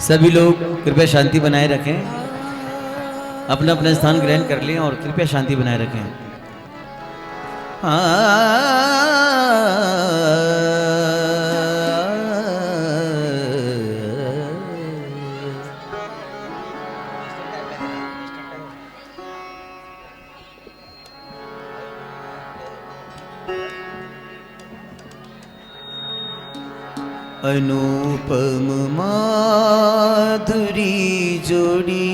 सभी लोग कृपया शांति बनाए रखें, अपना अपना स्थान ग्रहण कर लें और कृपया शांति बनाए रखें। अनुपम माधुरी जोड़ी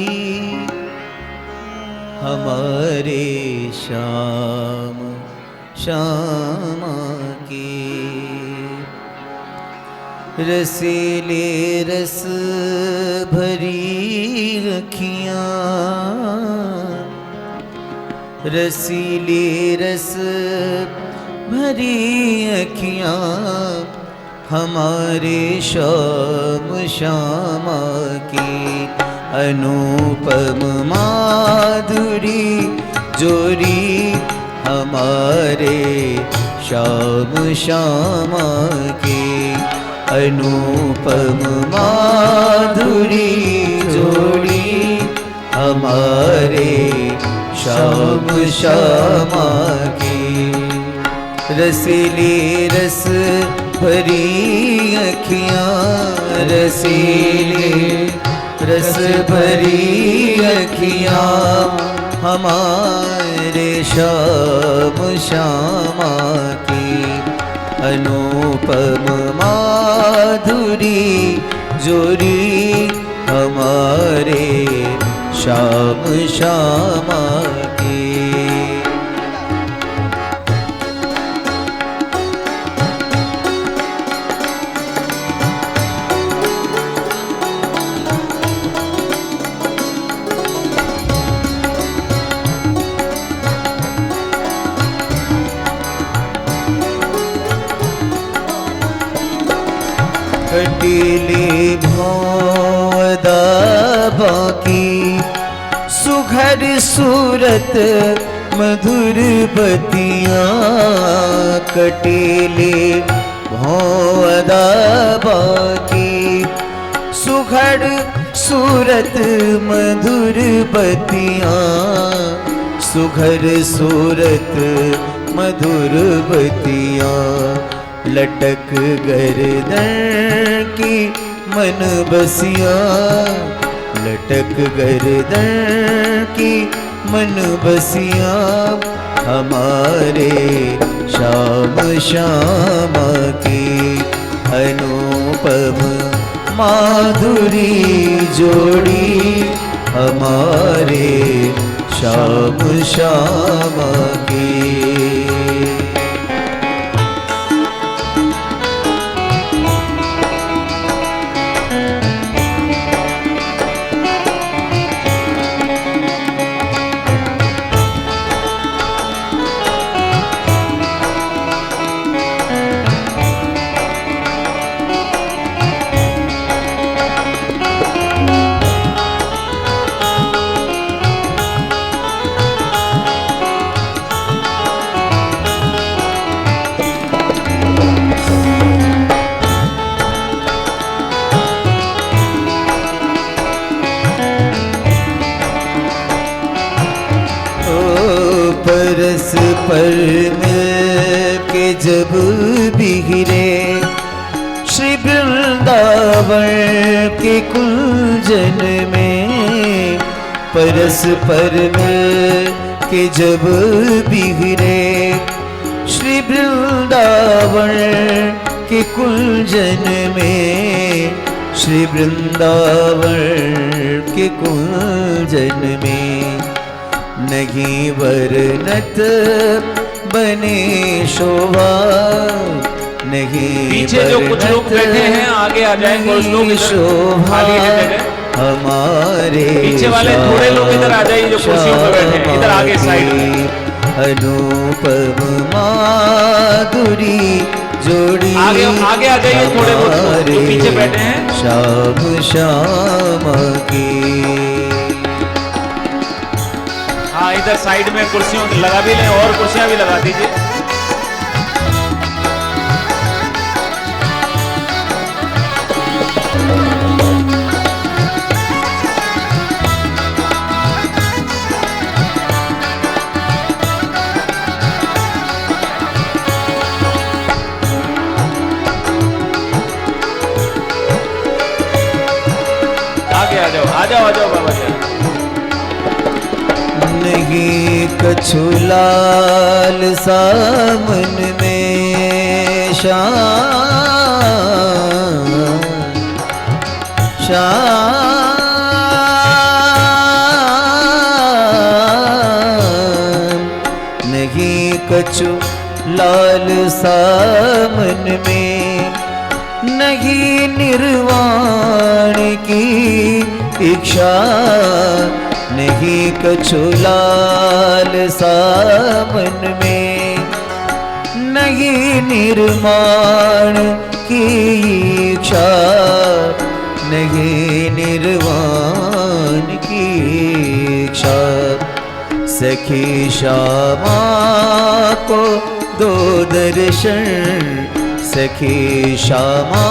हमारे श्याम श्यामा के, रसीले रस भरी अखियाँ, रसीले रस भरी अखियाँ हमारे श्याम श्यामा की। अनुपम माधुरी जोड़ी हमारे श्याम श्यामा की। अनुपम माधुरी जोड़ी हमारे श्याम श्यामा की। रसीली रस भरी अखियाँ, रसीली रस भरी अखियाँ हमारे श्याम श्यामा की। अनुपम माधुरी जोड़ी हमारे श्याम श्यामा की। कटीली भौदा बाकी सुघर सूरत मधुर बतियाँ। कटीली भौदा बाकी सुघर सूरत मधुर बतियाँ। सुघर सूरत मधुर बतियाँ लटक गर्दन की मन बसियाँ। लटक गर्दन की मन बसियाँ हमारे श्याम श्यामा की। अनुपम माधुरी जोड़ी हमारे श्याम श्यामा की। परस पर मिल के जब बिखरे श्री वृंदावन के कुंजन में। परस पर मिल के जब बिखरे श्री वृंदावन के कुंजन में। श्री वृंदावन के कुंजन में नहीं वर्णत बने शोभा। नहीं पीछे जो कुछ लोग बैठे हैं आगे आ जाएंगे, कुछ लोग शोभा हमारे पीछे वाले थोड़े लोग इधर आ जाइए जो कुर्सियों पर बैठे हैं, इधर आगे साइड में। अनुपम माधुरी जोड़ी आगे आगे आ जाइए थोड़े बहुत जो पीछे बैठे हैं। श्याम श्यामा की। हाँ इधर साइड में कुर्सियों लगा भी लें और कुर्सियां भी लगा दीजिए। जाओ बाबा जी। नहीं कछु लाल सामन में नहीं कछु लाल सामन में, नहीं निर्वाण की इच्छा, नहीं कछु लाल सामन में, नहीं निर्माण की इच्छा, नहीं निर्वाण की इच्छा। सखी श्यामा को दो दर्शन, सखी श्यामा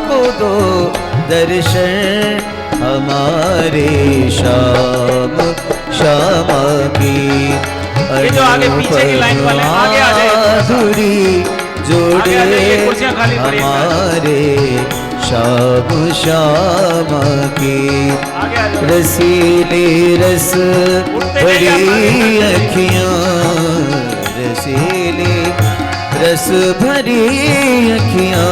को दो दर्शन, हमारे श्याम श्यामा की ये जो आगे पीछे की लाइन वाले आगे आ जाए, माधुरी जोड़े हमारे श्याम श्यामा की। रसीले रस भरी अखियाँ, रसीले रस भरी अखियाँ,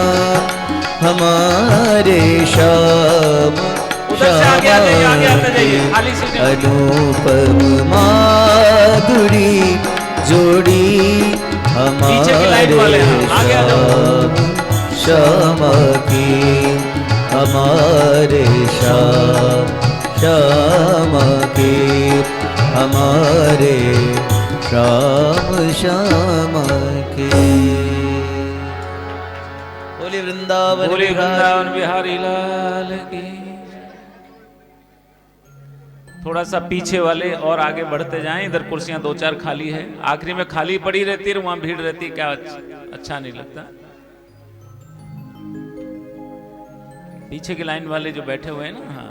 हमारे श्याम अनुपम माधुरी जोड़ी हमारे श्याम श्यामा की, हमारे श्याम श्यामा की, हमारे श्याम श्यामा की। बोले वृंदावन बिहारी लाल की। थोड़ा सा पीछे वाले और आगे बढ़ते जाएं, इधर कुर्सियां दो चार खाली है, आखिरी में खाली पड़ी रहती है, वहां भीड़ रहती है, क्या अच्छा नहीं लगता। पीछे की लाइन वाले जो बैठे हुए हैं ना, हाँ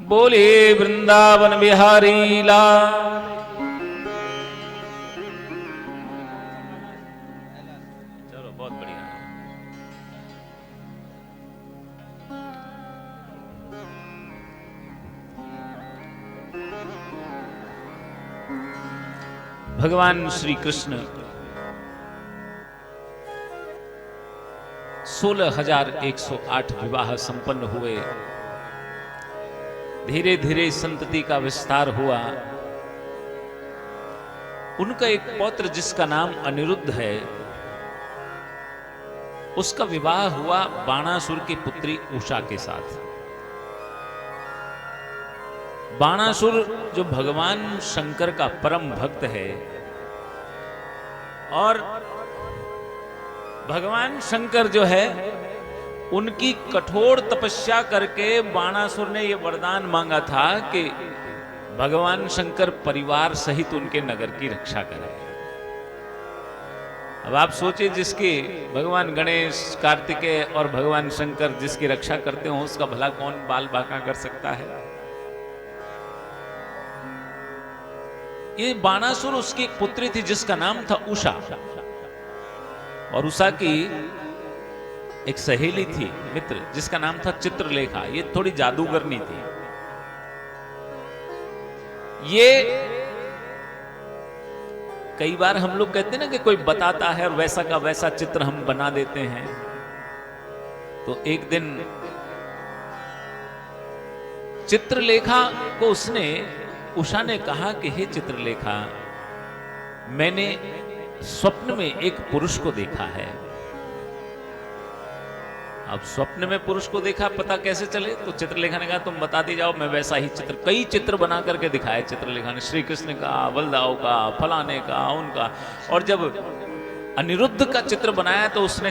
बोले वृंदावन बिहारी लाल। चलो बहुत बढ़िया। भगवान श्री कृष्ण 16,108 विवाह संपन्न हुए। धीरे धीरे संतति का विस्तार हुआ। उनका एक पौत्र जिसका नाम अनिरुद्ध है, उसका विवाह हुआ बाणासुर की पुत्री उषा के साथ। बाणासुर जो भगवान शंकर का परम भक्त है, और भगवान शंकर जो है उनकी कठोर तपस्या करके बाणासुर ने यह वरदान मांगा था कि भगवान शंकर परिवार सहित उनके नगर की रक्षा करें। अब आप सोचिए, जिसकी भगवान गणेश, कार्तिकेय और भगवान शंकर जिसकी रक्षा करते हो, उसका भला कौन बाल बांका कर सकता है। ये बाणासुर उसकी एक पुत्री थी जिसका नाम था उषा, और उषा की एक सहेली थी, मित्र, जिसका नाम था चित्रलेखा। ये थोड़ी जादूगरनी थी। ये कई बार हम लोग कहते हैं ना कि कोई बताता है और वैसा का वैसा चित्र हम बना देते हैं। तो एक दिन चित्रलेखा को उषा ने कहा कि हे चित्रलेखा, मैंने स्वप्न में एक पुरुष को देखा है। अब स्वप्न में पुरुष को देखा, पता कैसे चले? तो चित्रलेखा ने कहा तुम बताती जाओ, मैं वैसा ही चित्र, कई चित्र बना करके दिखाए चित्रलेखा ने, श्री कृष्ण का, बलदाव का, फलाने का, उनका। और जब अनिरुद्ध का चित्र बनाया तो उसने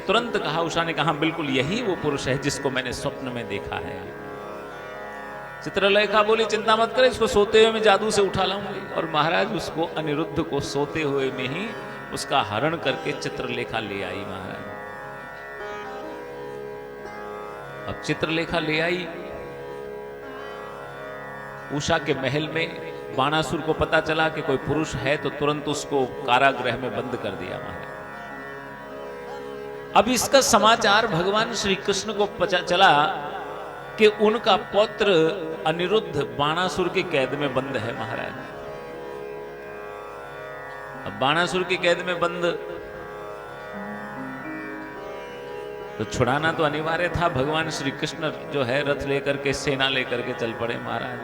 तुरंत कहा, उषा ने कहा बिल्कुल यही वो पुरुष है जिसको मैंने स्वप्न में देखा है। चित्रलेखा बोली चिंता मत कर, इसको सोते हुए मैं जादू से उठा लाऊंगी। और महाराज उसको अनिरुद्ध को सोते हुए में ही उसका हरण करके चित्रलेखा ले आई महाराज। अब चित्रलेखा ले आई उषा के महल में। बाणासुर को पता चला कि कोई पुरुष है तो तुरंत उसको कारागृह में बंद कर दिया महाराज। अब इसका समाचार भगवान श्री कृष्ण को पता चला कि उनका पौत्र अनिरुद्ध बाणासुर की कैद में बंद है महाराज। अब बाणासुर की कैद में बंद तो छुड़ाना तो अनिवार्य था। भगवान श्री कृष्ण जो है रथ लेकर के सेना लेकर के चल पड़े महाराज,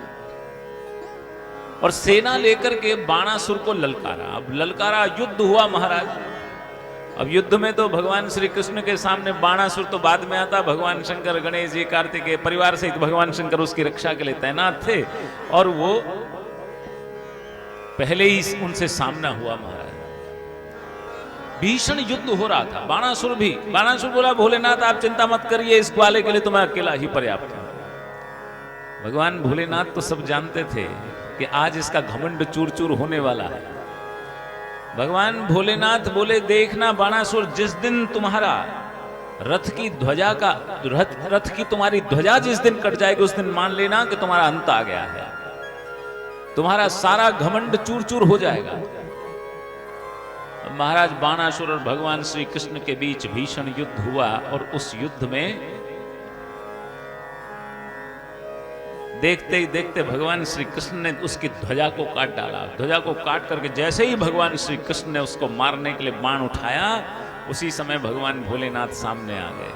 और सेना लेकर के बाणासुर को ललकारा। अब ललकारा, युद्ध हुआ महाराज। अब युद्ध में तो भगवान श्री कृष्ण के सामने बाणासुर तो बाद में आता, भगवान शंकर, गणेश जी, कार्तिकेय परिवार सहित भगवान शंकर उसकी रक्षा के लिए तैनात थे, और वो पहले ही उनसे सामना हुआ महाराज। भीषण युद्ध हो रहा था। बाणासुर बोला भोलेनाथ आप चिंता मत करिए, इस ग्वाले के लिए तो मैं अकेला ही पर्याप्त हूं। भगवान भोलेनाथ तो सब जानते थे कि आज इसका घमंड चूर चूर होने वाला है। भगवान भोलेनाथ बोले देखना बाणासुर, जिस दिन तुम्हारा रथ की ध्वजा का रथ की तुम्हारी ध्वजा जिस दिन कट जाएगी उस दिन मान लेना कि तुम्हारा अंत आ गया है, तुम्हारा सारा घमंड चूर चूर हो जाएगा। महाराज बाणासुर और भगवान श्री कृष्ण के बीच भीषण युद्ध हुआ, और उस युद्ध में देखते ही देखते भगवान श्री कृष्ण ने उसकी ध्वजा को काट डाला। ध्वजा को काट करके जैसे ही भगवान श्री कृष्ण ने उसको मारने के लिए बाण उठाया, उसी समय भगवान भोलेनाथ सामने आ गए।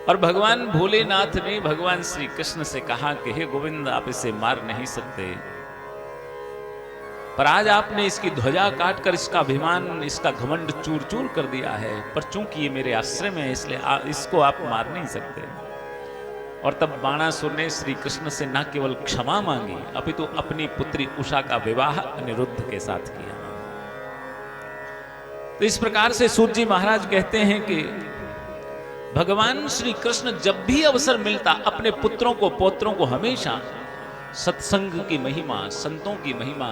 और भगवान भोलेनाथ ने भगवान श्री कृष्ण से कहा कि हे गोविंद आप इसे मार नहीं सकते, पर आज आपने इसकी ध्वजा काटकर इसका अभिमान, इसका घमंड चूर चूर कर दिया है, पर चूंकि ये मेरे आश्रय में है इसलिए इसको आप मार नहीं सकते। और तब बाणासुर ने श्री कृष्ण से न केवल क्षमा मांगी अपितु अपनी पुत्री उषा का विवाह अनिरुद्ध के साथ किया। तो इस प्रकार से सूत जी महाराज कहते हैं कि भगवान श्री कृष्ण जब भी अवसर मिलता अपने पुत्रों को, पौत्रों को हमेशा सत्संग की महिमा, संतों की महिमा,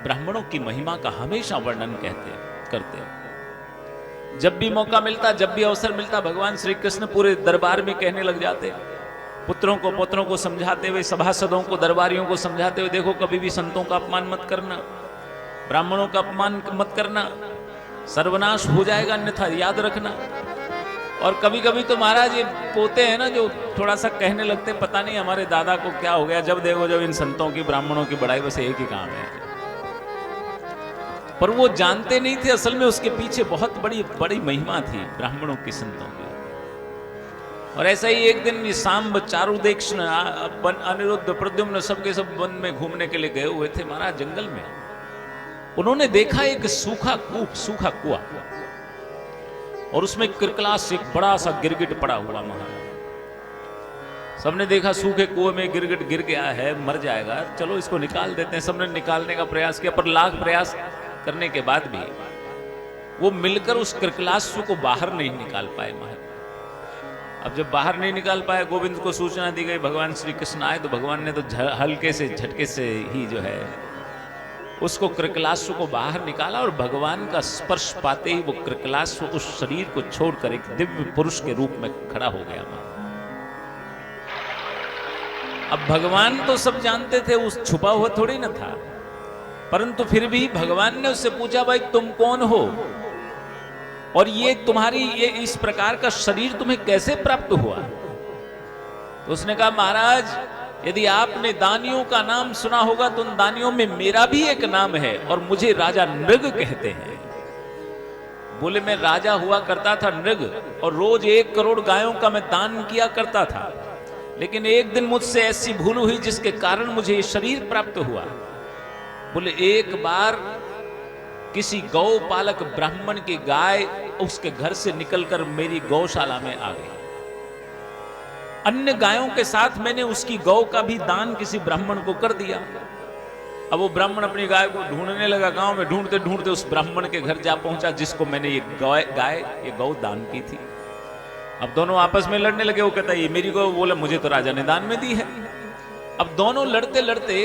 ब्राह्मणों की महिमा का हमेशा वर्णन करते। जब भी मौका मिलता, जब भी अवसर मिलता, भगवान श्री कृष्ण पूरे दरबार में कहने लग जाते, पुत्रों को पौत्रों को समझाते हुए, सभासदों को, दरबारियों को समझाते हुए, देखो कभी भी संतों का अपमान मत करना, ब्राह्मणों का अपमान मत करना, सर्वनाश हो जाएगा अन्यथा याद रखना। और कभी कभी तो महाराज ये पोते हैं ना जो थोड़ा सा कहने लगते, पता नहीं हमारे दादा को क्या हो गया, जब देखो जब इन संतों की, ब्राह्मणों की बड़ाई बस एक ही काम है। पर वो जानते नहीं थे असल में उसके पीछे बहुत बड़ी बड़ी महिमा थी ब्राह्मणों की, संतों की। और ऐसा ही एक दिन ये सांब, चारुदेक्ष, अनिरुद्ध, प्रद्युम्न सबके सब वन में घूमने के लिए गए हुए थे महाराज जंगल में। उन्होंने देखा एक सूखा कुआं, और उसमें किरकलास एक बड़ा सा गिरगिट पड़ा हुआ महाराज। सबने देखा सूखे कुएं में गिरगिट गिर गया है, मर जाएगा, चलो इसको निकाल देते हैं। सबने निकालने का प्रयास किया, पर लाख प्रयास करने के बाद भी वो मिलकर उस किरकलासु को बाहर नहीं निकाल पाए महाराज। अब जब बाहर नहीं निकाल पाए, गोविंद को सूचना दी गई, भगवान श्री कृष्ण आए, तो भगवान ने तो हल्के से झटके से ही जो है उसको किरकलासु को बाहर निकाला, और भगवान का स्पर्श पाते ही वो किरकलासु उस शरीर को छोड़कर एक दिव्य पुरुष के रूप में खड़ा हो गया। अब भगवान तो सब जानते थे, उस छुपा हुआ थोड़ी ना था, परंतु फिर भी भगवान ने उससे पूछा भाई तुम कौन हो, और ये तुम्हारी ये इस प्रकार का शरीर तुम्हें कैसे प्राप्त हुआ? तो उसने कहा महाराज यदि आपने दानियों का नाम सुना होगा तो उन दानियों में मेरा भी एक नाम है, और मुझे राजा नृग कहते हैं। बोले मैं राजा हुआ करता था नृग, और रोज 1 करोड़ गायों का मैं दान किया करता था, लेकिन एक दिन मुझसे ऐसी भूल हुई जिसके कारण मुझे ये शरीर प्राप्त हुआ। बोले एक बार किसी गौ पालक ब्राह्मण की गाय उसके घर से निकलकर मेरी गौशाला में आ गई। अन्य गायों के साथ मैंने उसकी गौ का भी दान किसी ब्राह्मण को कर दिया। अब वो ब्राह्मण अपनी गाय को ढूंढने लगा, गांव में ढूंढते ढूंढते उस ब्राह्मण के घर जा पहुंचा जिसको मैंने ये गौ दान की थी। अब दोनों आपस में लड़ने लगे। वो कहता है ये मेरी गौ, बोला मुझे तो राजा ने दान में दी है। अब दोनों लड़ते लड़ते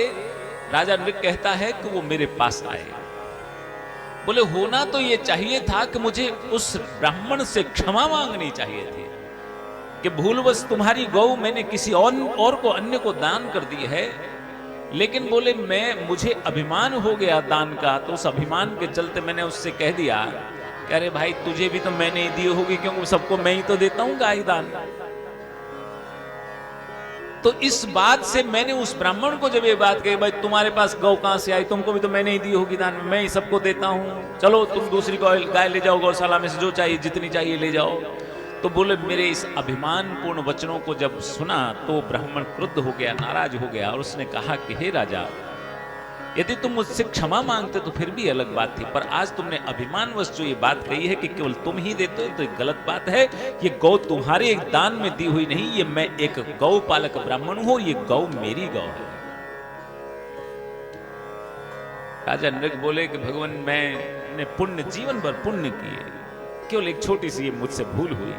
राजा नृग कहता है कि वो मेरे पास आए। बोले होना तो ये चाहिए था कि मुझे उस ब्राह्मण से क्षमा मांगनी चाहिए थी कि भूलवश तुम्हारी गौ मैंने किसी और को, अन्य को दान कर दी है। लेकिन बोले मुझे अभिमान हो गया दान का, तो उस अभिमान के चलते मैंने उससे कह दिया कि अरे भाई तुझे भी तो मैंने ही दी होगी, क्योंकि सबको मैं ही तो देता हूं गाय दान। तो इस बात से मैंने उस ब्राह्मण को जब ये बात कही, भाई तुम्हारे पास गौ कहां से आई, तुमको भी तो मैंने ही दी होगी दान में, मैं ही सबको देता हूं, चलो तुम दूसरी गाय ले जाओ गौशाला में से, जो चाहिए जितनी चाहिए ले जाओ। तो बोले मेरे इस अभिमानपूर्ण वचनों को जब सुना तो ब्राह्मण क्रुद्ध हो गया, नाराज हो गया, और उसने कहा कि हे राजा, यदि तुम मुझसे क्षमा मांगते तो फिर भी अलग बात थी, पर आज तुमने अभिमानवश जो ये बात कही है कि केवल तुम ही देते हो, तो ये गलत बात है। ये गौ तुम्हारे एक दान में दी हुई नहीं, ये मैं एक गौ पालक ब्राह्मण हूं, ये गौ मेरी गौ है। राजा नृग बोले कि भगवान मैंने पुण्य, जीवन भर पुण्य किए, केवल एक छोटी सी मुझसे भूल हुई,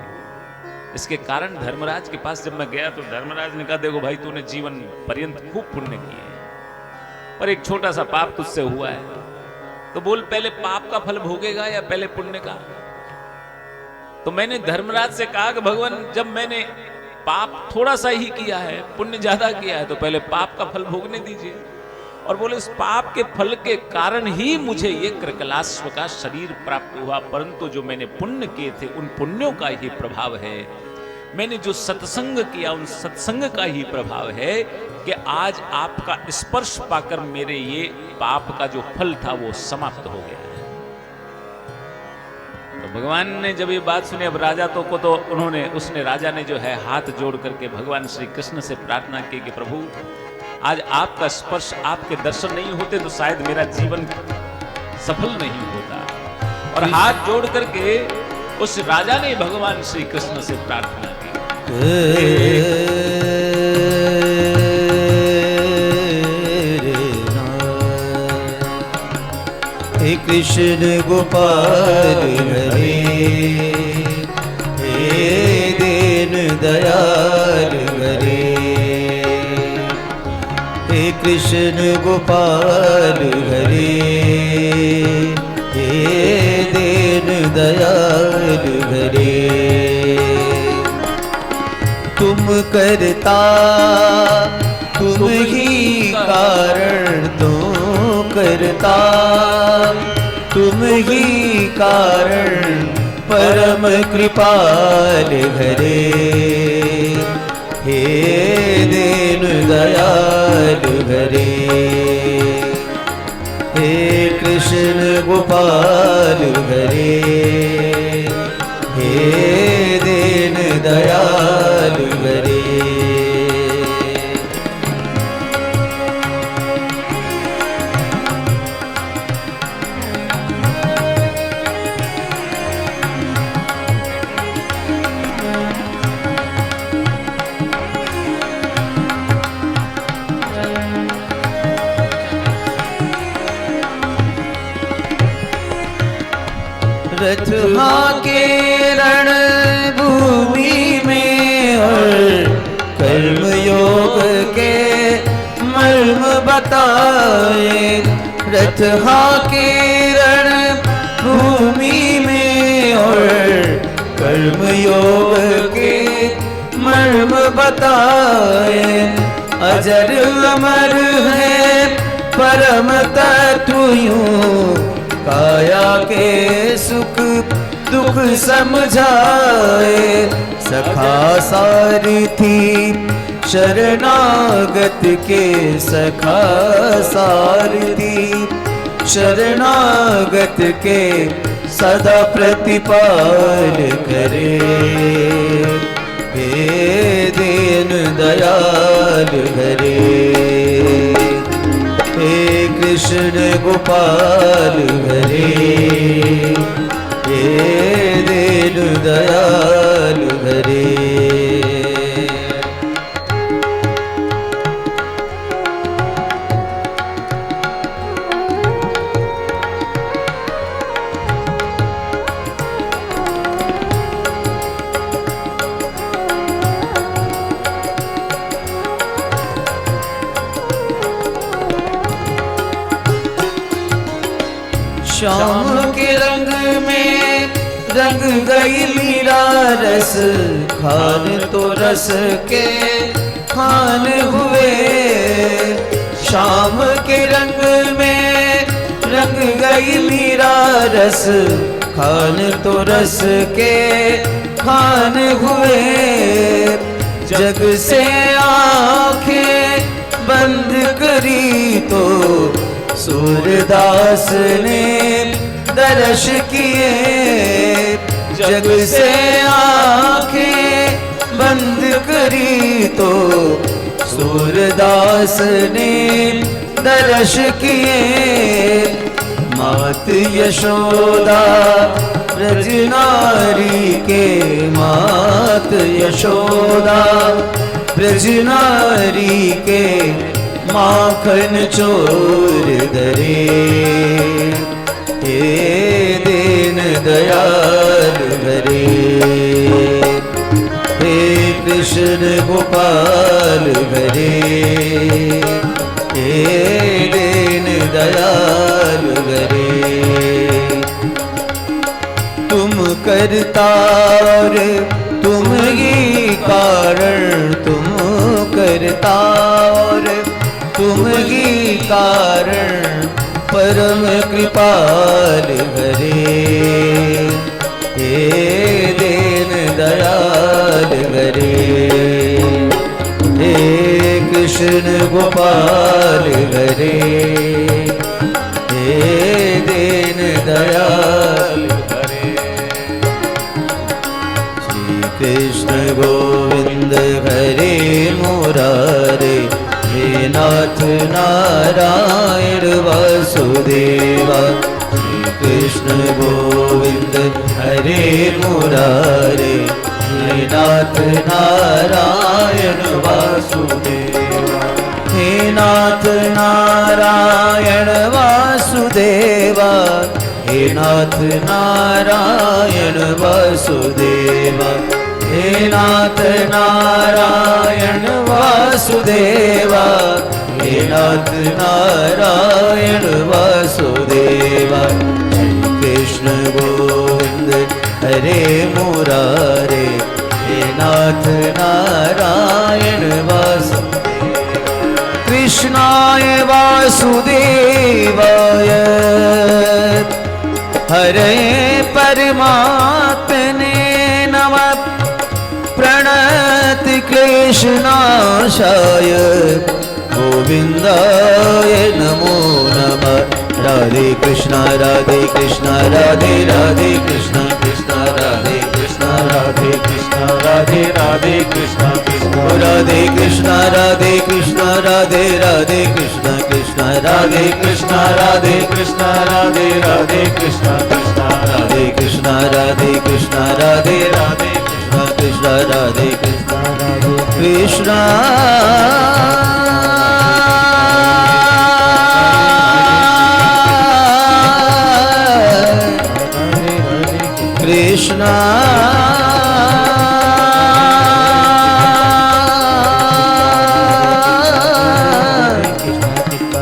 इसके कारण धर्मराज के पास जब मैं गया तो धर्मराज ने कहा देखो भाई तूने जीवन पर्यंत खूब पुण्य किए, पर एक छोटा सा पाप तुझसे हुआ है। तो बोल पहले पाप का फल भोगेगा या पहले पुण्य का? तो मैंने धर्मराज से कहा कि भगवान जब मैंने पाप थोड़ा सा ही किया है, पुण्य ज्यादा किया है, तो पहले पाप का फल भोगने दीजिए। और बोले इस पाप के फल के कारण ही मुझे ये कृकलाश्व का शरीर प्राप्त हुआ, परंतु जो मैंने पुण्य किए थे उन पुण्यों का ही प्रभाव है, मैंने जो सत्संग किया उन सत्संग का ही प्रभाव है कि आज आपका स्पर्श पाकर मेरे ये पाप का जो फल था वो समाप्त हो गया है। तो भगवान ने जब ये बात सुनी, अब राजा तो उसने राजा ने जो है हाथ जोड़ करके भगवान श्री कृष्ण से प्रार्थना की कि प्रभु आज आपका स्पर्श, आपके दर्शन नहीं होते तो शायद मेरा जीवन सफल नहीं होता। और हाथ जोड़ करके उस राजा ने भगवान श्री कृष्ण से प्रार्थना की। हे कृष्ण गोपाल हरे, हे दीन दयाल हरे, हे कृष्ण गोपाल हरे, हे दीन दयाल हरे। तुम करता तुम ही कारण, तुम करता तुम ही कारण, परम कृपाल हरे, हे दीन दयाल हरे, हे कृष्ण गोपाल हरे, हे दीन दयाल हरे। रथ के रण भूमि में और कर्म योग के मर्म बताए, रथ के रण भूमि में और कर्म योग के मर्म बताए, अजर अमर है परम तत्व यूं, काया के सुख दुख समझाए, सखा सारथी शरणागत के, सखा सारथी शरणागत के, सदा प्रतिपाल करे, हे दीन दयाल हरे, हे कृष्ण गोपाल हरे, हे दीन दयाल हरे। श्याम के रंग में रंग गई मीरा रस, खान तो रस के खान हुए। श्याम के रंग में रंग गई मीरा रस, खान तो रस के खान हुए। जग से आंखें बंद करी तो सूरदास ने दर्श किए। जग से आंखें बंद करी तो सूरदास ने दर्श किए। मात यशोदा ब्रज नारी के, मात यशोदा ब्रज नारी के, माखन चोर दरे। हे दीन दयाल हरे, हे कृष्ण गोपाल हरे, हे दीन दयाल हरे। तुम करता और तुम ही कारण, तुम करता और तुम ही कारण, परम कृपाल हरे। हे दीन दयाल हरे, हे कृष्ण गोपाल हरे, हे दीन दयाल हरे। श्री कृष्ण गोविंद हरे मुरारे, हे नाथ नारायण वासुदेवा। श्री कृष्ण गोविंद हरे मुरारे, हे नाथ नारायण वासुदेवा। हे नाथ नारायण वासुदेवा, हे नाथ नारायण वासुदेवा। हे नाथ नारायण वासुदेवा, हे नाथ नारायण वासुदेवा। श्री कृष्ण गोविंद हरे मुरारे, हे नाथ नारायण वासुदेवा। कृष्णाय वासुदेवाय, हरे परमात्मने नमः। प्रणत क्लेशनाशाय गोविंदाय नमो नमः। राधे कृष्णा राधे कृष्णा राधे राधे कृष्णा कृष्णा राधे कृष्णा राधे कृष्णा राधे राधे कृष्णा कृष्णा राधे कृष्णा राधे कृष्णा राधे राधे कृष्णा कृष्णा राधे कृष्णा राधे कृष्णा राधे राधे कृष्णा कृष्णा राधे कृष्णा राधे कृष्णा राधे राधे कृष्णा कृष्णा राधे कृष्णा राधे कृष्णा। कृष्णा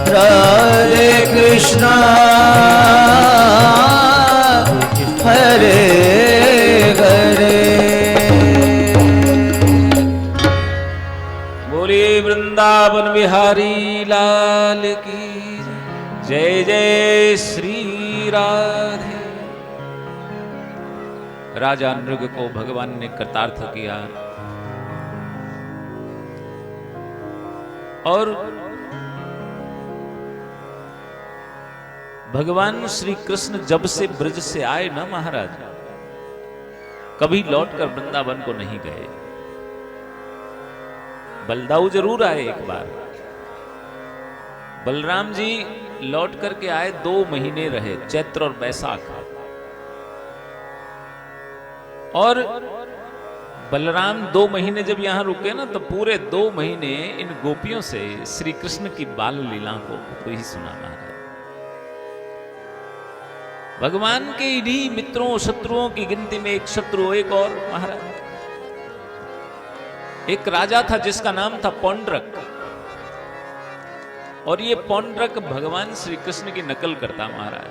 राधे कृष्णा हरे हरे। बोलिए वृंदावन बिहारी लाल की जय। जय श्री राधे। राजा नृग को भगवान ने कृतार्थ किया और भगवान श्री कृष्ण जब से ब्रज से आए ना महाराज, कभी लौटकर वृंदावन को नहीं गए। बलदाऊ जरूर आए एक बार। बलराम जी लौट करके आए, 2 महीने रहे, चैत्र और बैसाख। और बलराम 2 महीने जब यहां रुके ना, तो पूरे 2 महीने इन गोपियों से श्री कृष्ण की बाल लीला को ही सुना महाराज। भगवान के इन्हीं मित्रों शत्रुओं की गिनती में एक शत्रु, एक और महाराज। एक राजा था जिसका नाम था पौंड्रक, और ये पौंड्रक भगवान श्री कृष्ण की नकल करता महाराज।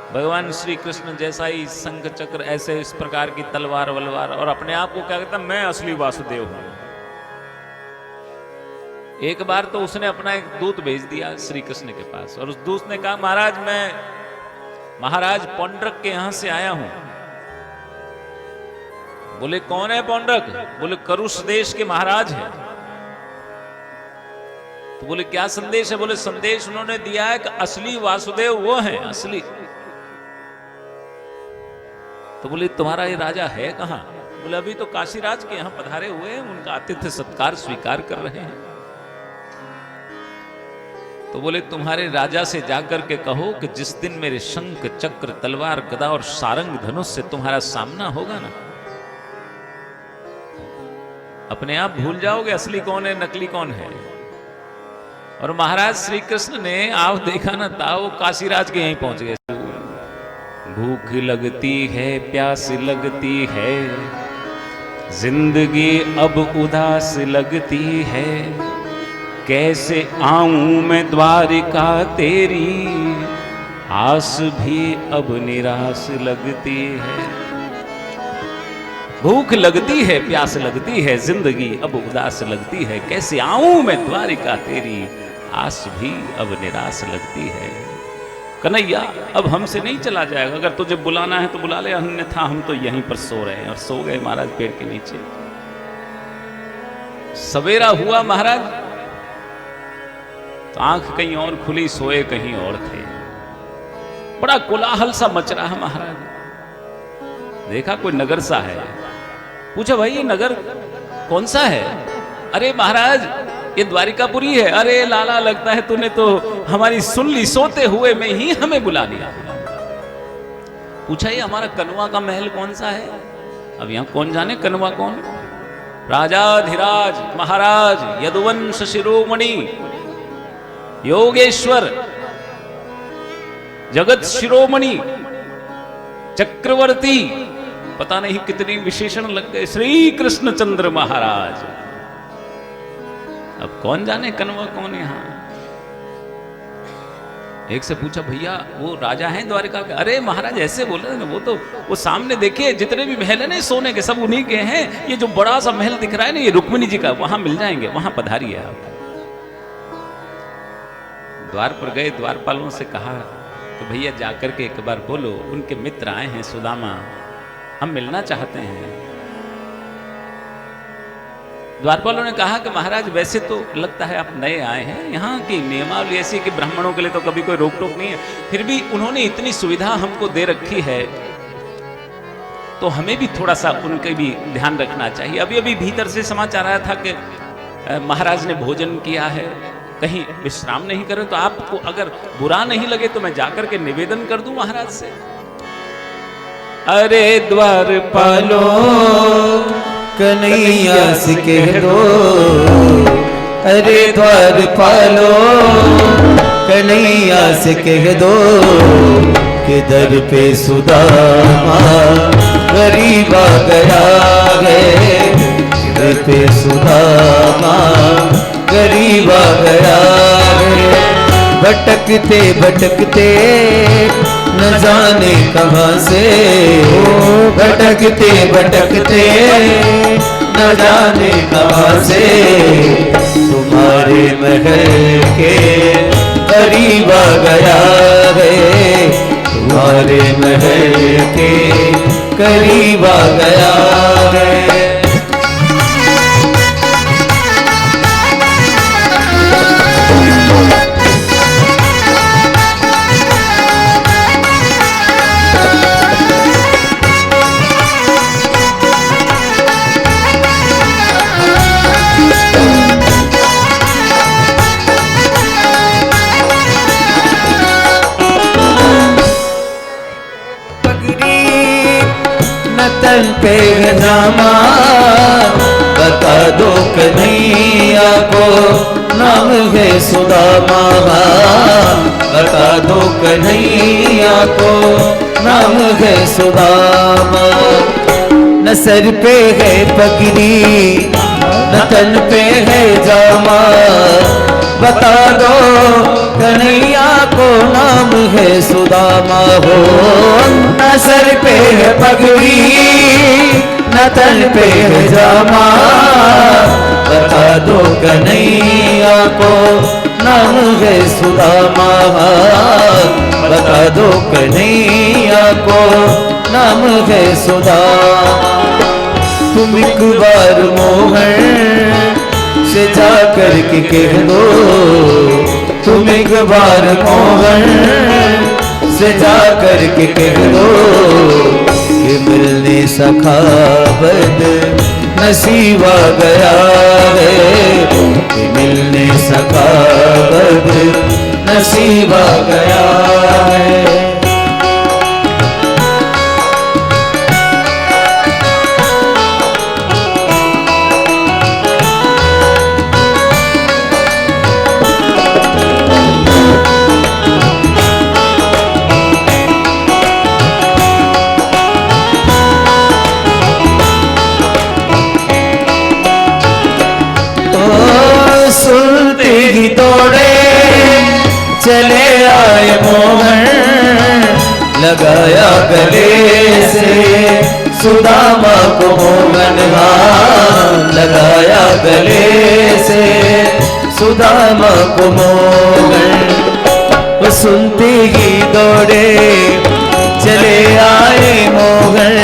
भगवान श्री कृष्ण जैसा ही शंख चक्र ऐसे इस प्रकार की तलवार वलवार, और अपने आप को क्या कहता, मैं असली वासुदेव हूं। एक बार तो उसने अपना एक दूत भेज दिया श्री कृष्ण के पास, और उस दूत ने कहा, महाराज मैं महाराज पौंड्रक के यहां से आया हूं। बोले कौन है पौंड्रक? बोले करुष देश के महाराज हैं। तो बोले क्या संदेश है? बोले संदेश उन्होंने दिया है कि असली वासुदेव वो हैं, असली। तो बोले तुम्हारा ये राजा है कहां? बोले अभी तो काशीराज के यहां पधारे हुए हैं, उनका आतिथ्य सत्कार स्वीकार कर रहे हैं। तो बोले तुम्हारे राजा से जाकर के कहो कि जिस दिन मेरे शंख चक्र तलवार गदा और सारंग धनुष से तुम्हारा सामना होगा ना, अपने आप भूल जाओगे असली कौन है नकली कौन है। और महाराज श्री कृष्ण ने आप देखा ना था, वो काशीराज के यहीं पहुंच गए। भूख लगती है, प्यास लगती है, जिंदगी अब उदास लगती है, कैसे आऊं मैं द्वारिका तेरी, आस भी अब निराश लगती है। भूख लगती है, प्यास लगती है, जिंदगी अब उदास लगती है, कैसे आऊं मैं द्वारिका तेरी, आस भी अब निराश लगती है। कन्हैया अब हमसे नहीं चला जाएगा, अगर तुझे बुलाना है तो बुला ले, अन्यथा हम तो यहीं पर सो रहे हैं। और सो गए महाराज पेड़ के नीचे। सवेरा हुआ महाराज तो आंख कहीं और खुली, सोए कहीं और थे। बड़ा कोलाहल सा मच रहा है महाराज। देखा कोई नगर सा है, पूछा भाई ये नगर कौन सा है? अरे महाराज ये द्वारिकापुरी है। अरे लाला लगता है तूने तो हमारी सुन ली, सोते हुए में ही हमें बुला लिया। पूछा ये हमारा कनवा का महल कौन सा है? अब यहां कौन जाने कनवा कौन? राजाधिराज महाराज यदुवंश शिरोमणि योगेश्वर जगत शिरोमणि चक्रवर्ती, पता नहीं कितनी विशेषण लग गए, श्री कृष्णचंद्र महाराज। अब कौन जाने कनवा कौन यहां। एक से पूछा भैया वो राजा हैं द्वारिका के? अरे महाराज ऐसे बोल रहे हैं ना, वो तो वो सामने देखिए जितने भी महल है ना सोने के, सब उन्हीं के हैं। ये जो बड़ा सा महल दिख रहा है ना, ये रुक्मिणी जी का, वहां मिल जाएंगे, वहां पधारिए आप। द्वार पर गए, द्वारपालों से कहा तो भैया जाकर के एक बार बोलो उनके मित्र आए हैं सुदामा, हम मिलना चाहते हैं। द्वारपालों ने कहा कि महाराज वैसे तो लगता है आप नए आए हैं, यहाँ की नियमावली ऐसी कि ब्राह्मणों के लिए तो कभी कोई रोक टोक नहीं है, फिर भी उन्होंने इतनी सुविधा हमको दे रखी है तो हमें भी थोड़ा सा उनके भी ध्यान रखना चाहिए। अभी अभी भीतर से समाचार आया था कि महाराज ने भोजन किया है, कहीं विश्राम नहीं करे, तो आपको अगर बुरा नहीं लगे तो मैं जाकर के निवेदन कर दूं महाराज से। अरे द्वारपालो कन्हैया से कह दो, अरे द्वारपालो कन्हैया से कह दो कि दर पे सुदामा गरीब आ गया है, दर पे सुदामा गरीब आ गया है। भटकते भटकते न जाने कहां से, भटकते भटकते न जाने कहां से, तुम्हारे महल के करीब आ गया है, तुम्हारे महल के करीब आ गया है। तन पे नामा बता दो कन्हैया को, नाम है सुदामा, बता दो कन्हैया को नाम है सुदामा। न सर पे है पगड़ी न तन पे है जामा, बता दो कन्हैया को नाम है सुदामा हो, न सर पे है पगड़ी न तन पे है जामा, बता दो कन्हैया को नाम है सुदामा, बता दो कन्हैया को नाम है सुदामा। तुम एक बार मोहन से जा कर के कह दो, तुम एक बार मोहन से जा कर के कह दो कि मिलने सखावत नसीबा गया है, कि मिलने सखावत नसीबा गया है। सुनते ही दौड़े चले आए मोहन, लगाया गले से सुदामा को मोहन, लगाया गले से सुदामा को मोहन। वो सुनते ही दौड़े चले आए मोहन,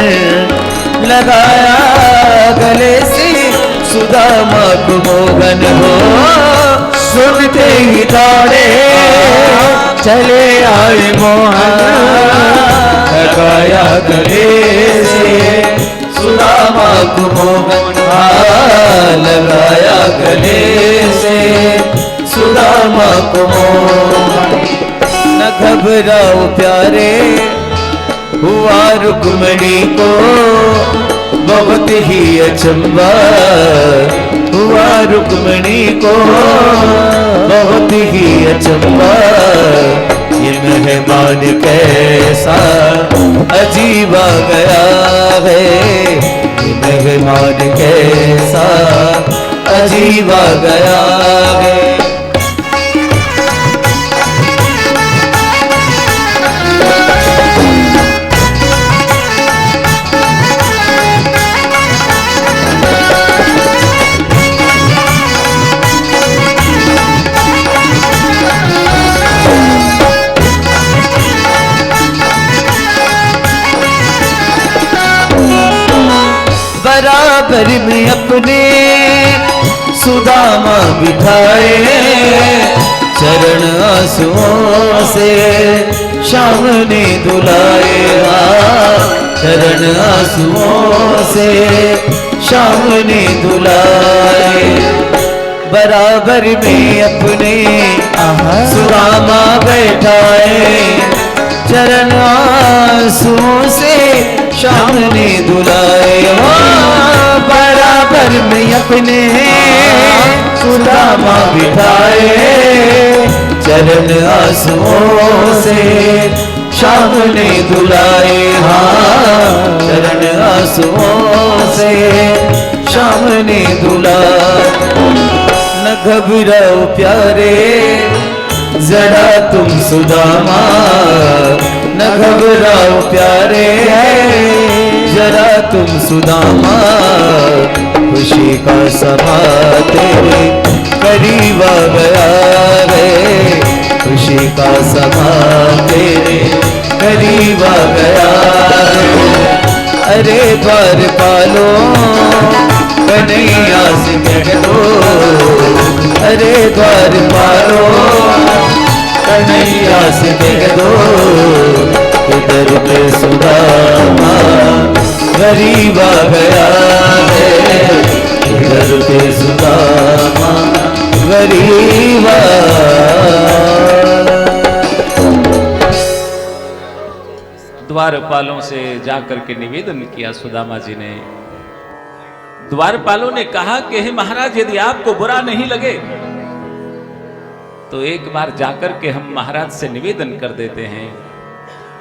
लगाया गले से सुदामा को मोहन हो। सुनते ही दौड़े चले आए मोहन, लगाया गले से सुदामा को मोहन, लगाया गले से सुदामा को मोहन। न घबराओ प्यारे हुआ रुक्मणी को बहुत ही अचंबा, हुआ रुक्मणी को बहुत ही अचंबा। ये मेहमान कैसा अजीबा गया है, ये मेहमान कैसा अजीबा गया है। बराबर में अपने सुदामा बिठाए, चरण आंसुओं से शाम ने धुलाए, चरण आंसुओं से शाम ने धुलाए। बराबर में अपने सुदामा बैठाए, चरण आंसुओं से शाम ने धुलाए। बराबर में अपने सुदामा बिठाए, चरण आंसुओं से शाम ने धुलाए, चरण आंसुओं से शाम ने धुलाए। न घबराओ प्यारे जरा तुम सुदामा, न घबराओ प्यारे जरा तुम सुदामा। खुशी का समा तेरे करीब आ गया है, खुशी का समा तेरे करीब आ गया है। अरे द्वार पालो कन्हैया से कह दो, अरे द्वार पालो कन्हैया से कह दो, इधर पे सुदामा गरीब आ गया है, इधर पे सुदामा गरीब द्वारपालों से जाकर के निवेदन किया सुदामा जी ने। द्वारपालों ने कहा कि हे महाराज, यदि आपको बुरा नहीं लगे तो एक बार जाकर के हम महाराज से निवेदन कर देते हैं,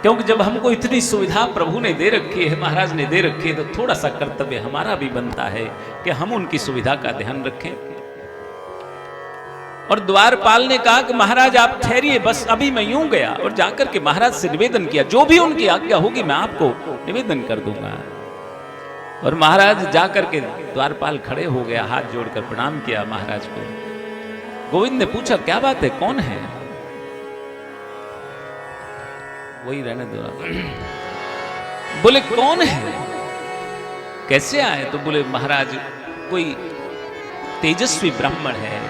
क्योंकि जब हमको इतनी सुविधा प्रभु ने दे रखी है, महाराज ने दे रखी है, तो थोड़ा सा कर्तव्य हमारा भी बनता है कि हम उनकी सुविधा का ध्यान रखें। और द्वारपाल ने कहा कि महाराज आप ठहरिए, बस अभी मैं यूं गया और जाकर के महाराज से निवेदन किया, जो भी उनकी आज्ञा होगी मैं आपको निवेदन कर दूंगा। और महाराज जाकर के द्वारपाल खड़े हो गया, हाथ जोड़कर प्रणाम किया महाराज को। गोविंद ने पूछा क्या बात है, कौन है? वही रहने दो। बोले कौन है, कैसे आए? तो बोले महाराज कोई तेजस्वी ब्राह्मण है,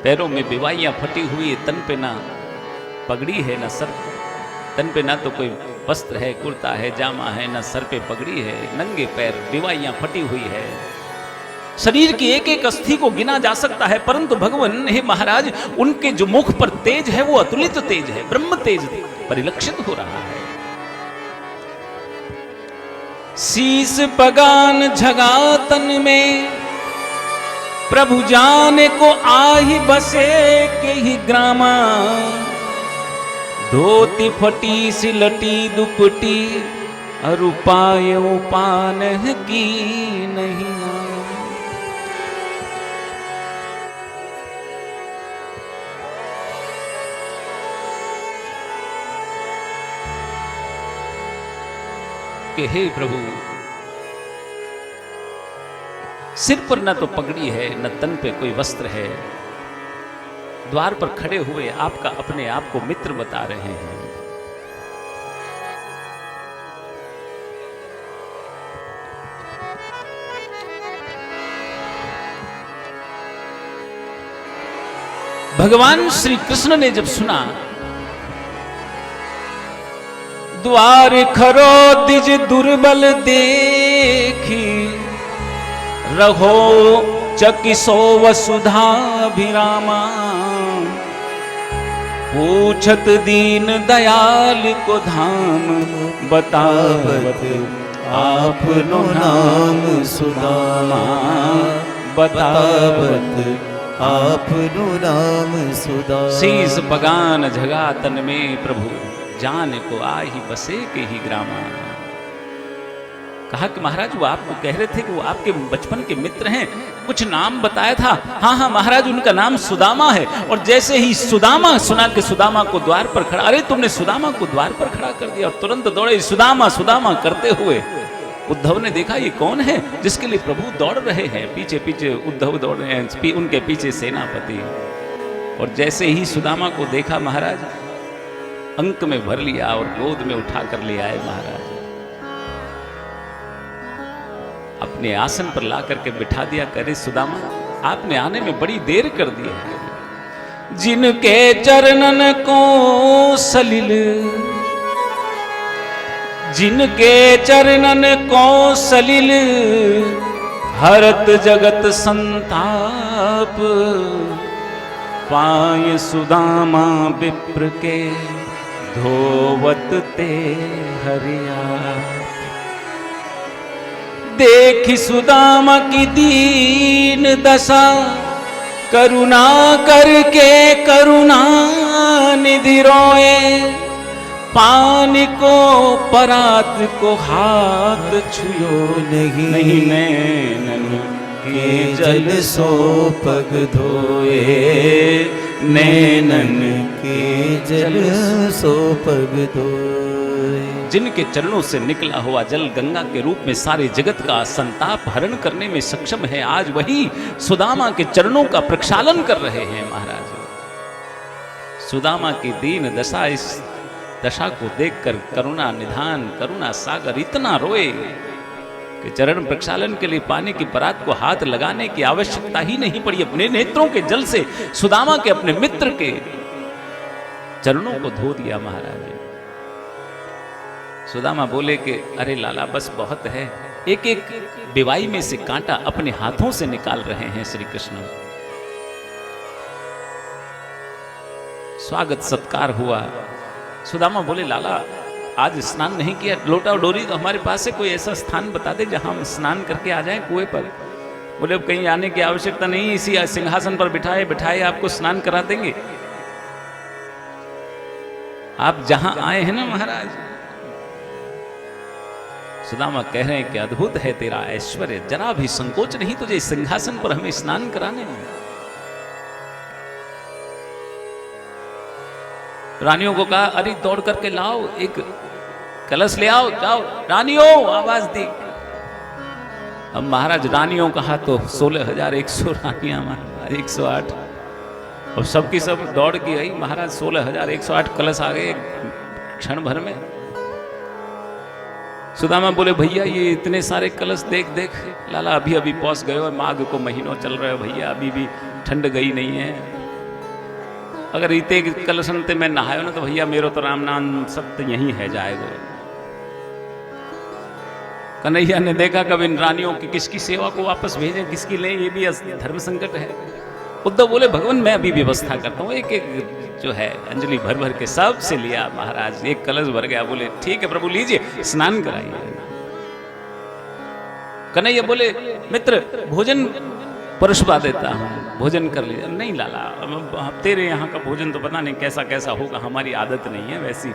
पैरों में बिवाइयां फटी हुई है, तन पे ना पगड़ी है ना सर, तन पे ना तो कोई वस्त्र है, कुर्ता है, जामा है, ना सर पे पगड़ी है, नंगे पैर, बिवाइयां फटी हुई है। शरीर की एक एक अस्थि को गिना जा सकता है, परंतु भगवान हे महाराज उनके जो मुख पर तेज है वो अतुलित तेज है, ब्रह्म तेज परिलक्षित हो रहा है। शीस पगान झगा तन में प्रभु जाने को आही बसे के ही ग्रामा, धोती फटी सिलटी दुपटी अरुपाय पान की नहीं। कि हे प्रभु सिर पर न तो पगड़ी है न तन पे कोई वस्त्र है, द्वार पर खड़े हुए आपका अपने आप को मित्र बता रहे हैं। भगवान श्री कृष्ण ने जब सुना, द्वार खरो दिज दुर्बल देखी, रहो चकिसो वसुधा भिरामा, पूछत दीन दयाल को धाम, बतावत आपनो नाम सुदामा, बतावत आपनो नाम सुदामा। शीस पगान झगा तन में प्रभु जान को आही बसे के ही ग्रामा। कहा कि महाराज वो आपको कह रहे थे कि वो आपके बचपन के मित्र हैं, कुछ नाम बताया था। हाँ हाँ महाराज उनका नाम सुदामा है। और जैसे ही सुदामा सुना कि सुदामा को द्वार पर खड़ा, अरे तुमने सुदामा को द्वार पर खड़ा कर दिया, और तुरंत दौड़े सुदामा सुदामा करते हुए। उद्धव ने देखा ये कौन है जिसके लिए प्रभु दौड़ रहे हैं, पीछे पीछे उद्धव दौड़ रहे हैं, उनके पीछे सेनापति। और जैसे ही सुदामा को देखा महाराज अंक में भर लिया और गोद में उठा कर ले आए महाराज, अपने आसन पर ला करके बिठा दिया। करे सुदामा आपने आने में बड़ी देर कर दी है, जिनके चरणन को सलिल, जिनके चरणन को सलिल, हरत जगत संताप, पाय सुदामा विप्र के धोवत ते हरिया। देखी सुदामा की दीन दशा, करुणा करके करुणा निधि रोए, पानी को परात को हाथ छुयो नहीं, नैनन के जल सो पग धोए, नैनन के जल सो पग धोए। जिनके चरणों से निकला हुआ जल गंगा के रूप में सारे जगत का संताप हरण करने में सक्षम है, आज वही सुदामा के चरणों का प्रक्षालन कर रहे हैं महाराज। सुदामा की दीन दशा, इस दशा को देखकर करुणा निधान करुणा सागर इतना रोए कि चरण प्रक्षालन के लिए पानी की परात को हाथ लगाने की आवश्यकता ही नहीं पड़ी। अपने नेत्रों के जल से सुदामा के अपने मित्र के चरणों को धो दिया महाराज। सुदामा बोले कि अरे लाला बस बहुत है। एक एक बिवाई में से कांटा अपने हाथों से निकाल रहे हैं श्री कृष्ण। स्वागत सत्कार हुआ। सुदामा बोले लाला आज स्नान नहीं किया, लोटा डोरी तो हमारे पास है, कोई ऐसा स्थान बता दे जहां हम स्नान करके आ जाएं कुएं पर। बोले अब कहीं आने की आवश्यकता नहीं, इसी सिंहासन पर बिठाए बिठाए आपको स्नान करा देंगे। आप जहां आए हैं ना महाराज। सुदामा कह रहे हैं कि अद्भुत है तेरा ऐश्वर्य, जरा भी संकोच नहीं तुझे सिंहासन पर हमें स्नान कराने में। रानियों को कहा, अरे दौड़ करके लाओ, एक कलश ले आओ, जाओ रानियों, आवाज दी। अब महाराज रानियों कहा तो 16,100 रानियां, महाराज 108, और सबकी सब दौड़ की आई। महाराज 16,108 कलश आ गए क्षण भर में। सुदामा बोले, भैया ये इतने सारे कलश देख देख, लाला अभी अभी पहुंच गए हो, माघ को महीनों चल रहे हो भैया, अभी भी ठंड गई नहीं है। अगर इतने कलशन ते मैं नहायो ना तो भैया मेरो तो राम नाम सब तो यहीं है जाएगा। कन्हैया ने देखा कब इन रानियों की किसकी सेवा को वापस भेजें, किसकी लें, ये भी धर्म संकट है। उद्धव बोले, भगवान मैं अभी व्यवस्था करता हूँ, एक एक जो है अंजलि भर भर के सब से लिया। महाराज एक कलश भर गया। बोले ठीक है प्रभु, लीजिए स्नान कराइए। कन्हैया बोले, मित्र भोजन परसवा देता हूँ, भोजन कर लीजिए। नहीं लाला, तेरे यहाँ का भोजन तो पता नहीं कैसा कैसा होगा, हमारी आदत नहीं है वैसी।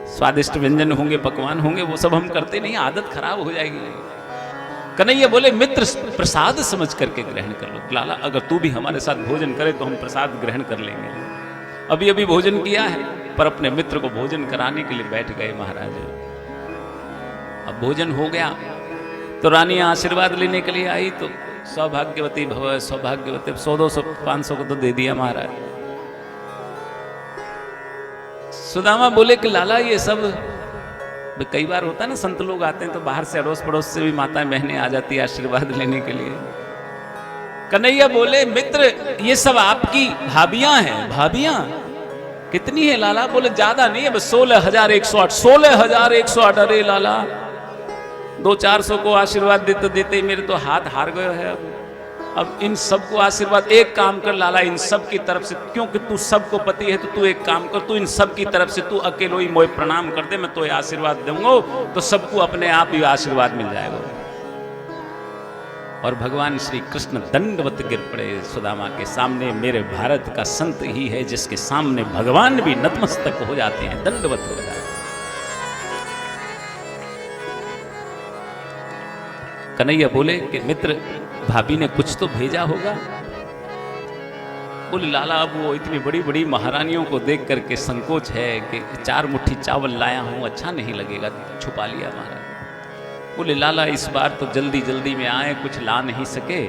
स्वादिष्ट व्यंजन होंगे, पकवान होंगे, वो सब हम करते नहीं, आदत खराब हो जाएगी। कन्हैया बोले, मित्र प्रसाद समझ करके ग्रहण कर लो। लाला अगर तू भी हमारे साथ भोजन करे तो हम प्रसाद ग्रहण कर लेंगे। अभी अभी भोजन किया है, पर अपने मित्र को भोजन कराने के लिए बैठ गए महाराज। अब भोजन हो गया तो रानी आशीर्वाद लेने के लिए आई, तो सौभाग्यवती भव, सौभाग्यवती, 100-200 500 को तो दे दिया महाराज। सुदामा बोले कि लाला ये सब कई बार होता है ना, संत लोग आते हैं तो बाहर से अड़ोस पड़ोस से भी माताएं बहनें आ जाती है आशीर्वाद लेने के लिए। कन्हैया बोले, मित्र ये सब आपकी भाभियां हैं। भाभियां कितनी है लाला? बोले ज्यादा नहीं है, बस 16,108। 16,108। अरे लाला 200-400 को आशीर्वाद देते देते मेरे तो हाथ हार गए है। अब इन सबको आशीर्वाद, एक काम कर लाला, इन सब की तरफ से, क्योंकि तू सबको पति है तो तू एक काम कर, तू इन सब की तरफ से तू अकेलो ही मोए प्रणाम कर दे, मैं तो आशीर्वाद दूंगा, तो सबको अपने आप ही आशीर्वाद मिल जाएगा। और भगवान श्री कृष्ण दंडवत गिर पड़े सुदामा के सामने। मेरे भारत का संत ही है जिसके सामने भगवान भी नतमस्तक हो जाते हैं, दंडवत हो जाते हैं। कन्हैया बोले कि मित्र भाभी ने कुछ तो भेजा होगा। बोले लाला अब वो इतनी बड़ी बड़ी महारानियों को देख करके संकोच है कि 4 मुट्ठी चावल लाया हूं, अच्छा नहीं लगेगा, छुपा लिया महाराज। बोले लाला इस बार तो जल्दी जल्दी में आए, कुछ ला नहीं सके।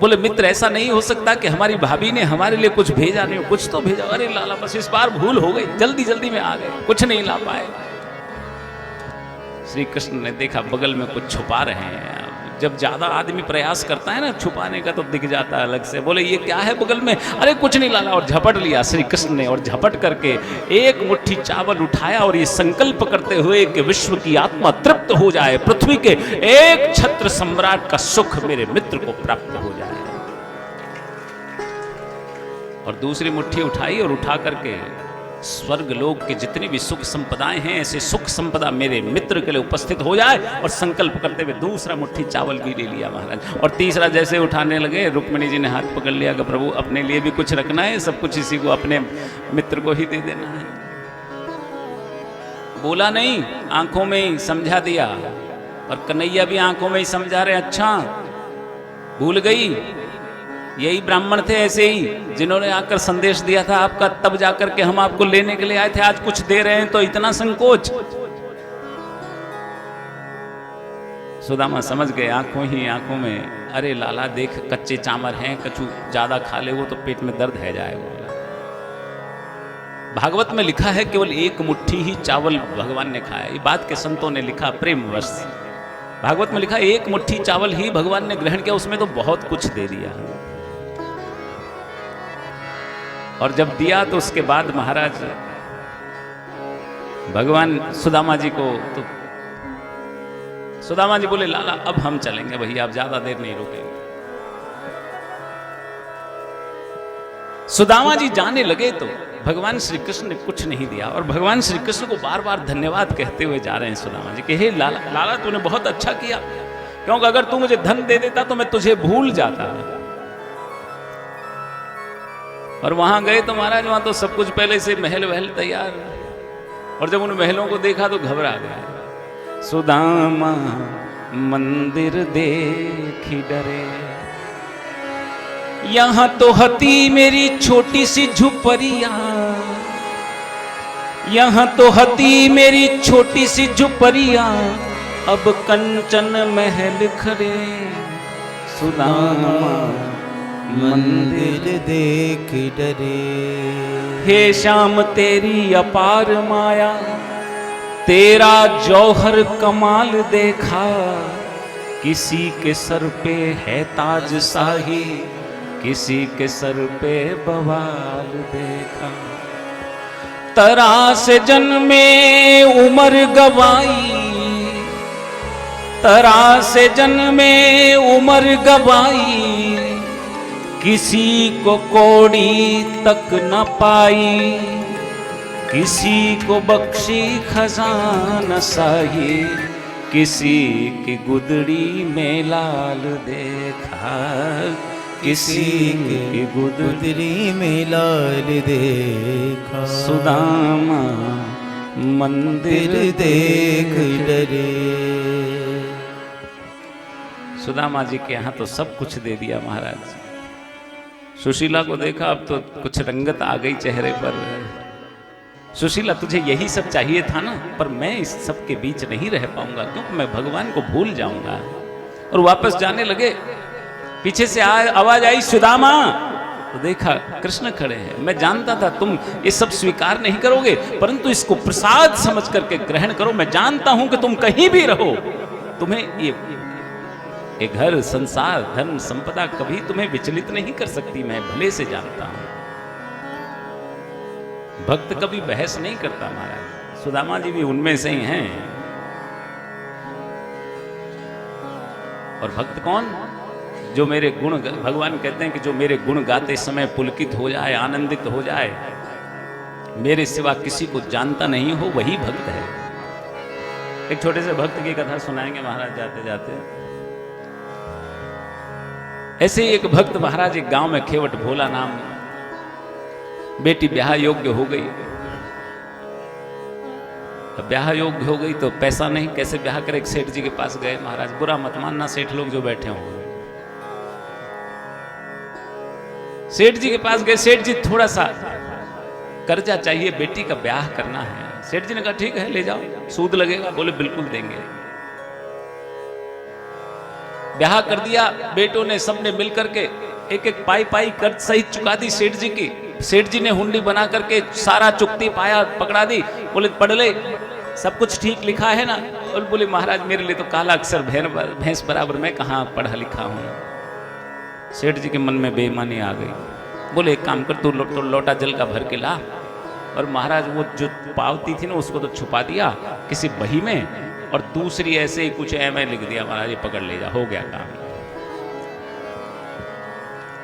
बोले मित्र ऐसा नहीं हो सकता कि हमारी भाभी ने हमारे लिए कुछ भेजा नहीं, कुछ तो भेजा। अरे लाला बस इस बार भूल हो गई, जल्दी जल्दी में आ गए, कुछ नहीं ला पाए। श्री कृष्ण ने देखा बगल में कुछ छुपा रहे हैं। जब ज्यादा आदमी प्रयास करता है ना छुपाने का तो दिख जाता है अलग से। बोले ये क्या है बगल में? अरे कुछ नहीं लाला, और झपट लिया श्री कृष्ण ने, और झपट करके 1 मुट्ठी चावल उठाया और ये संकल्प करते हुए कि विश्व की आत्मा तृप्त हो जाए, पृथ्वी के एक छत्र सम्राट का सुख मेरे मित्र को प्राप्त हो जाए। और दूसरी मुट्ठी उठाई और उठा करके स्वर्ग लोक के जितनी भी सुख संपदाएं हैं, ऐसे सुख संपदा मेरे मित्र के लिए उपस्थित हो जाए। और संकल्प करते हुए दूसरा मुट्ठी चावल भी ले लिया महाराज। और तीसरा जैसे उठाने लगे, रुक्मिणी जी ने हाथ पकड़ लिया कि प्रभु अपने लिए भी कुछ रखना है, सब कुछ इसी को अपने मित्र को ही दे देना है। बोला नहीं, आंखों में ही समझा दिया। और कन्हैया भी आंखों में ही समझा रहे, अच्छा भूल गई, यही ब्राह्मण थे ऐसे ही जिन्होंने आकर संदेश दिया था आपका, तब जाकर के हम आपको लेने के लिए आए थे, आज कुछ दे रहे हैं तो इतना संकोच। सुदामा समझ गए आंखों ही आंखों में, अरे लाला देख कच्चे चावल हैं, कछु ज्यादा खा ले वो तो पेट में दर्द है जाएगा। भागवत में लिखा है केवल 1 मुट्ठी ही चावल भगवान ने खाया। ये बात के संतों ने लिखा प्रेमवश। भागवत में लिखा 1 मुट्ठी चावल ही भगवान ने ग्रहण किया, उसमें तो बहुत कुछ दे दिया। और जब दिया तो उसके बाद महाराज भगवान सुदामा जी को, तो सुदामा जी बोले लाला अब हम चलेंगे भैया, अब ज्यादा देर नहीं रुकेंगे। सुदामा जी जाने लगे तो भगवान श्री कृष्ण ने कुछ नहीं दिया। और भगवान श्री कृष्ण को बार बार धन्यवाद कहते हुए जा रहे हैं सुदामा जी कि हे लाला, लाला तूने बहुत अच्छा किया, क्योंकि अगर तू मुझे धन दे देता तो मैं तुझे भूल जाता। और वहां गए तो महाराज वहां तो सब कुछ पहले से महल वहल तैयार। और जब उन महलों को देखा तो घबरा गया। सुदामा मंदिर देखी डरे, यहाँ तो हती मेरी छोटी सी झुपड़िया, यहाँ तो हती मेरी छोटी सी झुपड़िया, अब कंचन महल खड़े सुदामा मंदिर देख डरे। हे श्याम तेरी अपार माया, तेरा जौहर कमाल देखा, किसी के सर पे है ताज शाही, किसी के सर पे बवाल देखा। तरा से जन्मे उमर गवाई, तरा से जन्मे उमर गवाई, किसी को कौड़ी तक न पाई, किसी को बख्शी खजाना शाही, किसी की गुदड़ी में लाल देखा, किसी की गुदरी में लाल देखा। सुदामा मंदिर देख डरे। सुदामा जी के यहाँ तो सब कुछ दे दिया महाराज। सुशीला को देखा, अब तो कुछ रंगत आ गई चेहरे पर। सुशीला तुझे यही सब चाहिए था ना, पर मैं इस सब के बीच नहीं रह पाऊंगा, क्योंकि मैं भगवान को भूल जाऊंगा। और वापस जाने लगे, पीछे से आवाज आई सुदामा। तो देखा कृष्ण खड़े हैं। मैं जानता था तुम ये सब स्वीकार नहीं करोगे, परंतु इसको प्रसाद समझ करके ग्रहण करो। मैं जानता हूं कि तुम कहीं भी रहो, तुम्हें ये घर, संसार, धन, संपदा कभी तुम्हें विचलित नहीं कर सकती। मैं भले से जानता हूं। भक्त कभी बहस नहीं करता महाराज। सुदामा जी भी उनमें से ही हैं। और भक्त कौन? जो मेरे गुण, भगवान कहते हैं कि जो मेरे गुण गाते समय पुलकित हो जाए, आनंदित हो जाए, मेरे सिवा किसी को जानता नहीं हो, वही भक्त है। एक छोटे से भक्त की कथा सुनाएंगे महाराज जाते जाते। ऐसे ही एक भक्त महाराज एक गांव में खेवट भोला नाम, बेटी ब्याह योग्य हो गई। अब ब्याह योग्य हो गई तो पैसा नहीं, कैसे ब्याह करे? एक सेठ जी के पास गए महाराज। बुरा मत मानना सेठ लोग जो बैठे हों। सेठ जी के पास गए। सेठ जी थोड़ा सा कर्जा चाहिए, बेटी का ब्याह करना है। सेठ जी ने कहा ठीक है ले जाओ, सूद लगेगा। बोले बिल्कुल देंगे। ब्याह कर दिया बेटों ने, सबने मिलकर के एक एक पाई पाई कर्ज सहित चुका दी सेठ जी की। सेठ जी ने हुंडी बना करके सारा चुकती पाया पकड़ा दी। बोले पढ़ ले, सब कुछ ठीक लिखा है ना? और बोले महाराज मेरे लिए तो काला अक्षर भैंस बराबर, मैं कहाँ पढ़ा लिखा हूँ। सेठ जी के मन में बेईमानी आ गई। बोले एक काम कर, तू लोटा जल का भर के ला। और महाराज वो जो पावती थी ना उसको तो छुपा दिया किसी बही में, और दूसरी ऐसे ही कुछ एम लिख दिया। महाराज ये पकड़ ले जा, हो गया काम।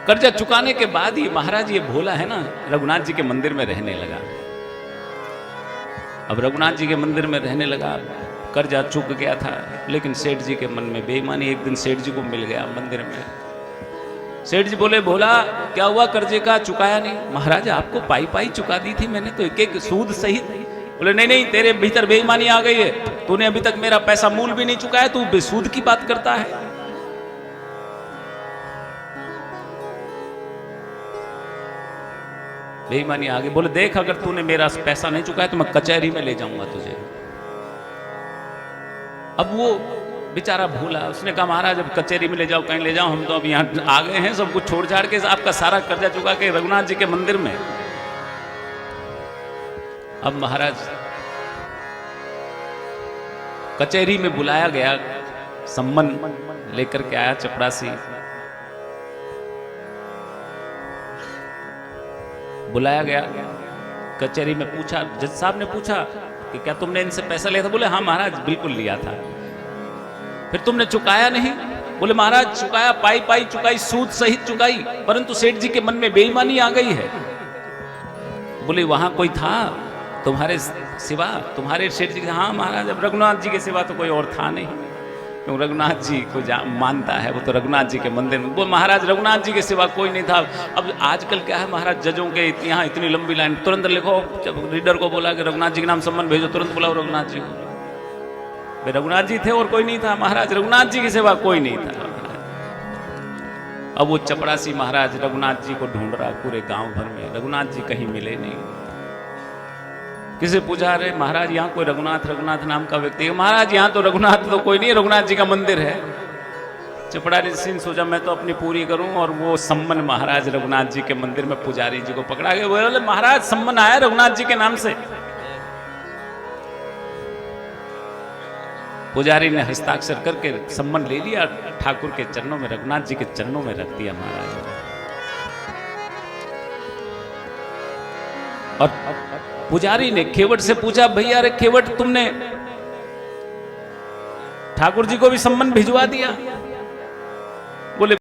कर्जा चुकाने के बाद ही महाराज ये भोला है ना रघुनाथ जी के मंदिर में रहने लगा। अब रघुनाथ जी के मंदिर में रहने लगा, कर्जा चुक गया था, लेकिन सेठ जी के मन में बेईमानी। एक दिन सेठ जी को मिल गया मंदिर में। सेठ जी बोले भोला क्या हुआ, कर्जे का चुकाया नहीं? महाराज आपको पाई पाई चुका दी थी मैंने तो, एक एक सूद सहित। बोले नहीं नहीं, तेरे भीतर बेईमानी आ गई है, तूने अभी तक मेरा पैसा मूल भी नहीं चुकाया, तू बेसूद की बात करता है। बेईमानी आ गई। बोले देख अगर तूने मेरा पैसा नहीं चुकाया तो मैं कचहरी में ले जाऊंगा तुझे। अब वो बेचारा भूला, उसने कहा महाराज अब कचहरी में ले जाओ, कहीं ले जाओ, हम तो अब यहाँ आ गए हैं, सब कुछ छोड़ छाड़ के आपका सारा कर्जा चुका के रघुनाथ जी के मंदिर में। अब महाराज कचहरी में बुलाया गया, सम्मन लेकर के आया चपरासी। बुलाया गया कचहरी में, पूछा, जज साहब ने पूछा कि क्या तुमने इनसे पैसा लिया था? बोले हाँ महाराज बिल्कुल लिया था। फिर तुमने चुकाया नहीं? बोले महाराज चुकाया, पाई पाई चुकाई, सूद सहित चुकाई, परंतु सेठ जी के मन में बेईमानी आ गई है। बोले वहां कोई था तुम्हारे सिवा? तुम्हारे सेठ जी? हाँ महाराज अब रघुनाथ जी के सिवा तो कोई और था नहीं, क्यों रघुनाथ जी को मानता है, वो तो रघुनाथ जी के मंदिर में। वो महाराज रघुनाथ जी के सिवा कोई नहीं था। अब आजकल क्या है महाराज, जजों के यहाँ इतनी लंबी लाइन, तुरंत लिखो, जब रीडर को बोला कि रघुनाथ जी के नाम सम्मन भेजो, तुरंत बुलाओ रघुनाथ जी को। रघुनाथ जी थे और कोई नहीं था महाराज, रघुनाथ जी के सिवा कोई नहीं था। अब वो चपरासी महाराज रघुनाथ जी को ढूंढ रहा पूरे गांव भर में, रघुनाथ जी कहीं मिले नहीं। किसे पूछा, रहे महाराज यहाँ कोई रघुनाथ रघुनाथ नाम का व्यक्ति है? महाराज यहाँ तो रघुनाथ तो कोई नहीं है, रघुनाथ जी का मंदिर है। चपड़ासी सिंह सोचा मैं तो अपनी पूरी करूं, और वो सम्मन महाराज रघुनाथ जी के मंदिर में पुजारी जी को पकड़ा गया। बोले महाराज सम्मन आया रघुनाथ जी के नाम से। पुजारी ने हस्ताक्षर करके सम्मन ले लिया, ठाकुर के चरणों में, रघुनाथ जी के चरणों में रख दिया महाराज ने। और पुजारी ने केवट से पूछा, भैया अरे केवट तुमने ठाकुर जी को भी सम्मन भिजवा दिया? बोले